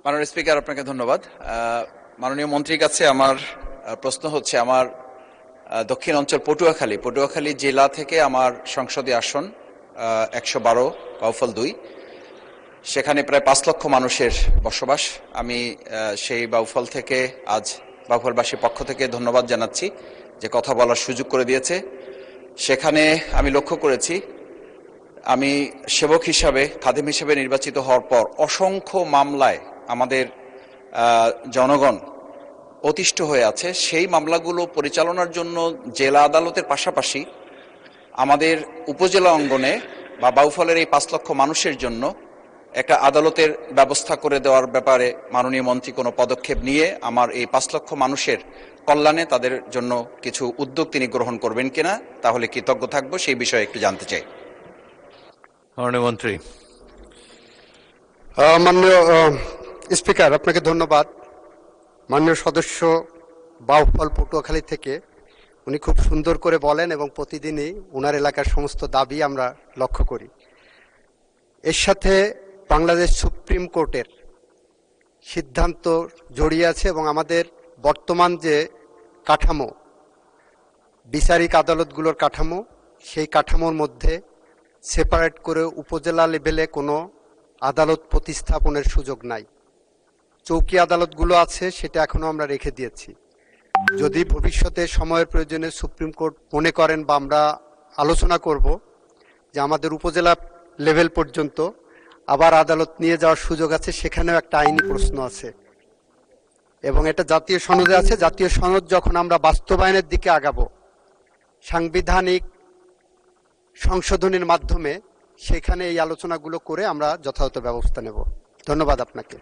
মাননীয় স্পিকার, আপনাকে ধন্যবাদ। মাননীয় মন্ত্রীর কাছে আমার প্রশ্ন হচ্ছে, আমার দক্ষিণ অঞ্চল পটুয়াখালী জেলা থেকে আমার সংসদীয় আসন ১১২ বাউফল ২, সেখানে প্রায় ৫ লক্ষ মানুষের বসবাস। আমি সেই বাউফল থেকে আজ বাউফলবাসীর পক্ষ থেকে ধন্যবাদ জানাচ্ছি যে কথা বলার সুযোগ করে দিয়েছে। সেখানে আমি লক্ষ্য করেছি, আমি সেবক হিসাবে, খাদেম হিসাবে নির্বাচিত হওয়ার পর অসংখ্য মামলায় আমাদের জনগণ অতিষ্ঠ হয়ে আছে। সেই মামলাগুলো পরিচালনার জন্য জেলা আদালতের পাশাপাশি আমাদের উপজেলা অঙ্গনে বা বাউফলের এই ৫ লক্ষ মানুষের জন্য একটা আদালতের ব্যবস্থা করে দেওয়ার ব্যাপারে মাননীয় মন্ত্রী কোনো পদক্ষেপ নিয়ে আমার এই ৫ লক্ষ মানুষের কল্যাণে তাদের জন্য কিছু উদ্যোগ তিনি গ্রহণ করবেন কিনা, তাহলে কৃতজ্ঞ থাকবো। সেই বিষয়ে একটু জানতে চাই। মাননীয় মন্ত্রী। মাননীয় স্পিকার, আপনাকে ধন্যবাদ। মাননীয় সদস্য বাউফল পটুয়াখালী থেকে উনি খুব সুন্দর করে বলেন এবং প্রতিদিনই ওনার এলাকার সমস্ত দাবি আমরা লক্ষ্য করি। এর সাথে বাংলাদেশ সুপ্রিম কোর্টের সিদ্ধান্ত জড়িয়ে আছে এবং আমাদের বর্তমান যে কাঠামো, বিচারিক আদালতগুলোর কাঠামো, সেই কাঠামোর মধ্যে সেপারেট করে উপজেলা লেভেলে কোনো আদালত প্রতিস্থাপনের সুযোগ নাই। চৌকি আদালতগুলো আছে, সেটা এখনো আমরা রেখে দিয়েছি। যদি ভবিষ্যতে সময়ের প্রয়োজনে সুপ্রিম কোর্ট মনে করেন বা আমরা আলোচনা করব যে আমাদের উপজেলা লেভেল পর্যন্ত আবার আদালত নিয়ে যাওয়ার সুযোগ আছে, সেখানেও একটা আইনি প্রশ্ন আছে এবং এটা জাতীয় সনদে আছে। জাতীয় সনদ যখন আমরা বাস্তবায়নের দিকে আগাবো, সাংবিধানিক সংশোধনের মাধ্যমে সেখানে এই আলোচনাগুলো করে আমরা যথাযথ ব্যবস্থা নেব। ধন্যবাদ আপনাকে।